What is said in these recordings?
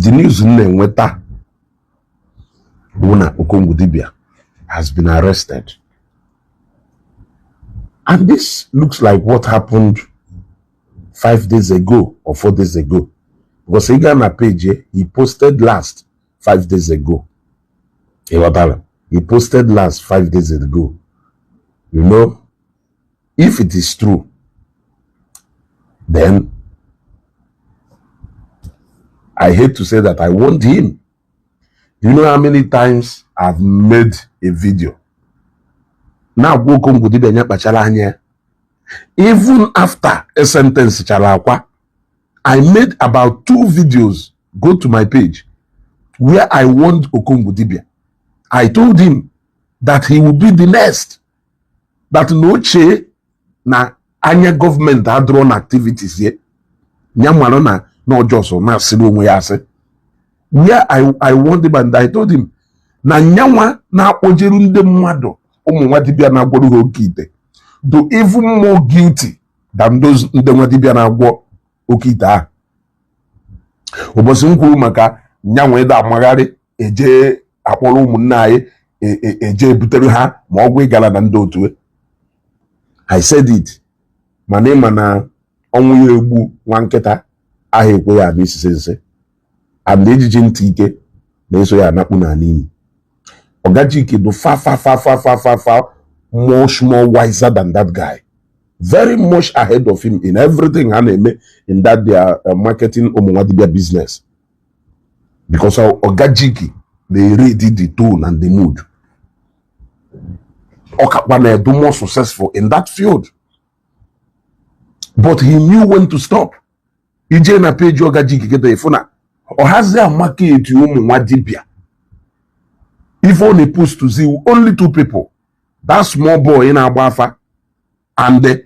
The news in Nweta Okongwu Dibia has been arrested. And this looks like what happened 5 days ago or 4 days ago. Because he got on a page, he posted last 5 days ago. He posted last 5 days ago. You know, if it is true, then I hate to say that I want him. You know how many times I've made a video? Now, Okongwu Dibia, even after a sentence, I made about 2 videos. Go to my page where I warned Okongwu Dibia. I told him that he will be the next. That no che na anya government had drawn activities here. Nyamalo na no joso na silu mwe yase. Where I warned him and I told him na nyanwa na ojeru nde mwado Okongwu Dibia na gworu okite. Do even more guilty than those nde Dibia na gwo okita. Obosi nkuru maka nyanwa eda amagari eje akpolo umunna aye eje butere ha ma ogwe igala na ndị otu. I said it. My name na onwu egbu nwa nketa aha ekwe ya n'isi sense. And ejiji ntike na eso ya nakpu na nini. Ogajike do far much more wiser than that guy. Very much ahead of him in everything in that their marketing Okongwu Dibia business. Because Ogajiki, they really the tone and the mood. Okakwane do more successful in that field. But he knew when to stop. Ije na page Ogajiki kete ifuna. Or has there a market to Okongwu Dibia? If only pushed to see only 2 people. That small boy in Abafa and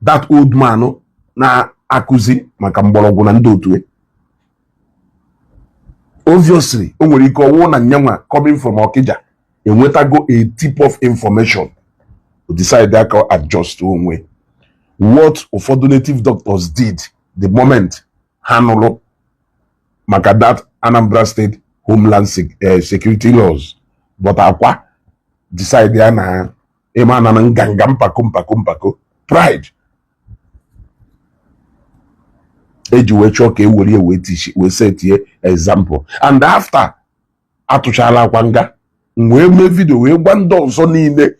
that old man na akuzi makambologo na ndotwe. Obviously, onweriko wona nyanwa coming from Okija, go a tip of information to decide that can adjust to onwe. What Ofodo native doctors did the moment Hanolo maka that Anambra State Homeland Security laws, but akwa decide ya na emana na nganga mpako pride eji we choke ewori we teach we set here example. And after atuchala kwanga we make video we gwando so niile,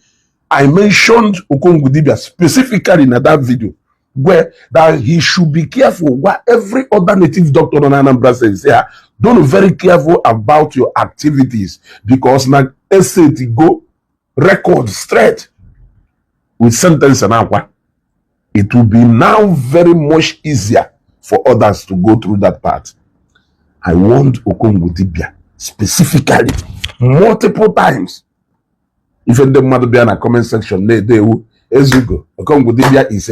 I mentioned Okongwu Dibia specifically in that video where that he should be careful what every other native doctor on Anambra says. Yeah, don't be very careful about your activities because na essay go record straight with sentence and aqua. It will be now very much easier for others to go through that part. I warned Okongwu Dibia specifically multiple times. If in the mother be in a comment section, they will as you go. Okongwu Dibia is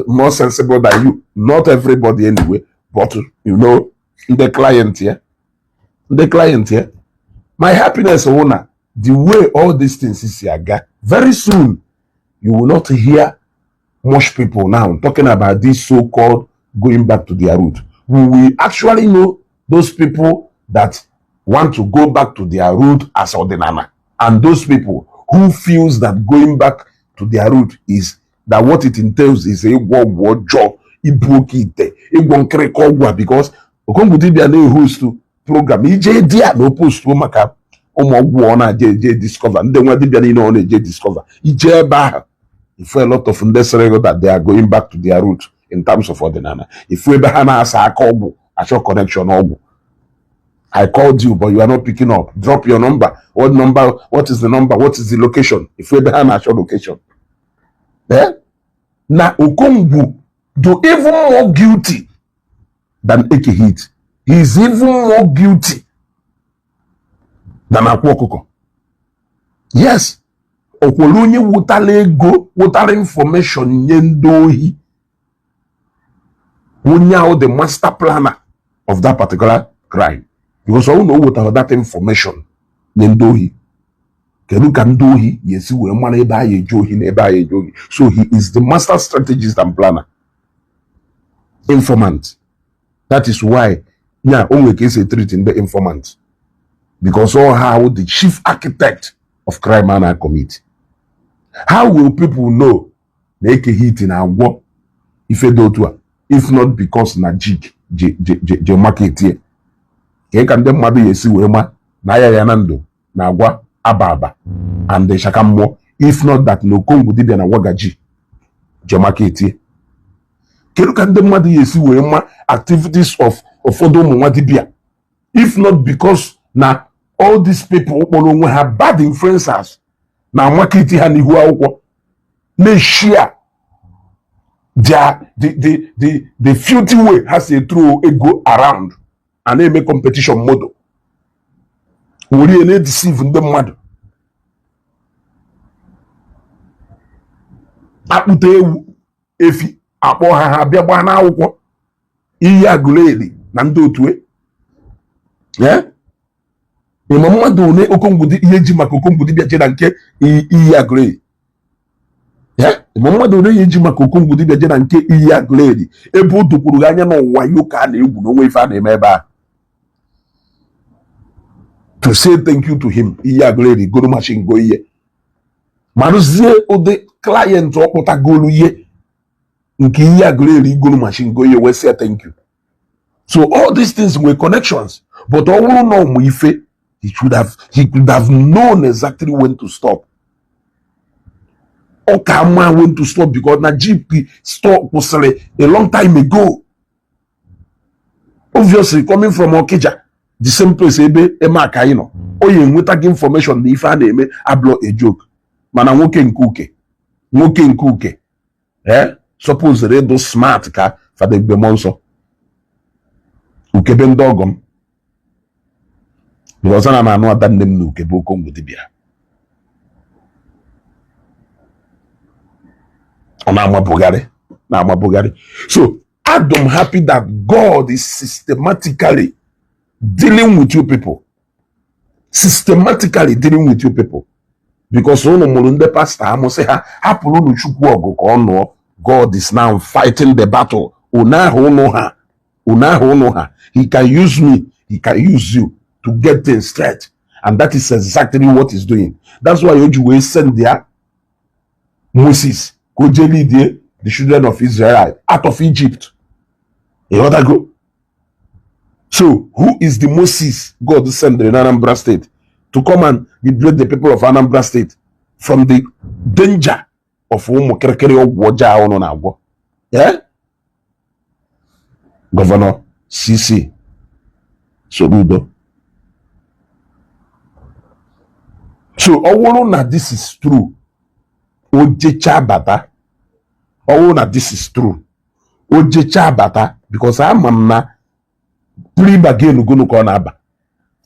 more sensible than you. Not everybody anyway, but you know the client here. The client here. My happiness owner. The way all these things is here, very soon you will not hear much people now talking about this so-called going back to their root. We will actually know those people that want to go back to their root as ordinana, and those people who feels that going back to their root is that what it entails is a war job, because Okongwu Dibia no host to program. Dia no post to maka discover. Discover. If a lot of that they are going back to their root in terms of ordinana. If we a short connection, I called you, but you are not picking up. Drop your number. What number? What is the number? What is the location? If we a short location. Eh? Now Okongwu do even more guilty than Eke Hit. He is even more guilty than Akwokoko. Yes. Okwolunye wutale go, wutale information nyendohi. Wunyao the master planner of that particular crime. Because I don't know what that information nyendohi. Keruka ndohi, yesi we mwana eba ye johi, eba ye johi. So he is the master strategist and planner. Informant. That is why Yeah, only case a treat in the informant. Because all how the chief architect of crime and commit. How will people know make a hit in our war if not because na jig je market here? Can them mother yesi wema na ya yanando na agwa ababa and the shakammo if not that no Okongwu Dibia na wagaji je market here. Can them mother yesi wema activities of Okongwu Dibia if not because na all these people have bad influencers na market ha ni huwa ukwo may share the filthy way has a true go around and they make competition model. We need deceive the mother. Apute efi akpo ha bia gba na akwụkwọ iyi aguleli na ndị otu eh mmadụ ne Okongwu ihe ji maka Okongwu Dibia je na nke iyi aguleli mmadụ ne ji maka Okongwu Dibia je na nke iyi aguleli ebe o dokwuru anya n'ụwa yoka na egwu n'onwe ife a na-eme ebe a to say thank you to him iyi aguleli goro machine go ihe maruzie ụdị client ọkpụta golu ihe nke iyi aguleli goro machine go ihe we say thank you. So all these things were connections, but all no ife he could have known exactly when to stop. Okama when to stop because na GP stopped a long time ago. Obviously coming from Okija, the same place ebe ema kaino. Oye nweta information na ife a na-eme ablo a joke. Mana nwoke nkuke. Suppose they do smart ka fada igbe monso. Ukebe ndị ọgọm because ana m anụ ada nne m na ukebe Okongwu Dibia ọ na-ama Bugari. So I'm happy that God is systematically dealing with you people, because unu mụrụ ndị pastọ amụsị ha hapụrụ unu Chukwu ọgụ ka ọ nụọ. God is now fighting the battle. He can use me, he can use you to get things straight, and that is exactly what he's doing. That's why you send there Moses go lead the children of Israel out of Egypt. You want to go? So who is the Moses God sent in Anambra State to come and liberate the people of Anambra State from the danger of Governor CC Soludo. So na this is true. Ojecha bata. Na this is true. Ojecha bata because I'm na pre-bargain gunu ko na aba.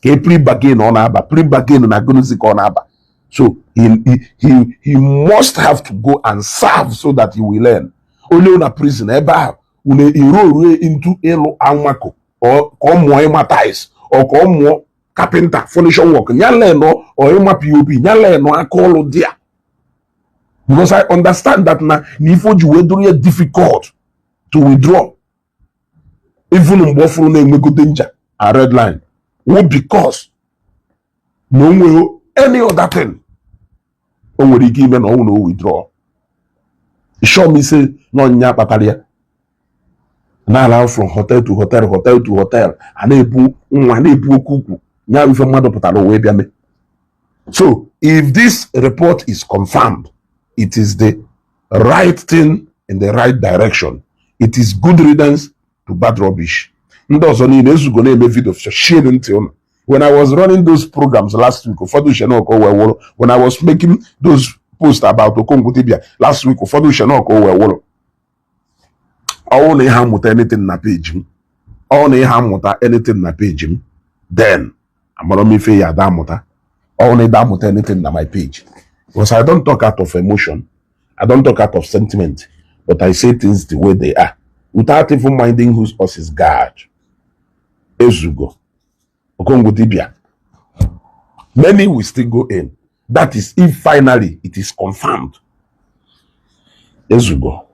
Ke pre-bargain on aba. Pre-bargain na gunu zi ko na aba. So he must have to go and serve so that he will learn. Only na prison eba une iro into elo anwako or come more ties or come more carpenter furniture work nyale no or ema POP nyale no akolo dia, because I understand that na nifo ju weduru difficult to withdraw even mbofuru na enwego danger a red line because no way any other thing o nwere ike ime na o no withdraw. Show me say no nya patalia na allow from hotel to hotel and ebu okuku nya ife mmadụ pụtara wee bịa me. So if this report is confirmed, it is the right thing in the right direction. It is good riddance to bad rubbish. Ndị ọzọ niile ezugo na-eme video share ntị unu. When I was running those programs last week, when I was making those posts about Okongwu Dibia last week, ụfọdụ shenoko wee wụrụ ọ na ihe mmụta anything na page m, ọ na ihe mmụta anything na page m, then amara m ife ya da mmụta ọ na da mmụta anything na my page, because I don't talk out of emotion, I don't talk out of sentiment, but I say things the way they are without even minding whose us is God. Ezugo Okongwu Dibia, many will still go in. That is if finally it is confirmed. Ezugo.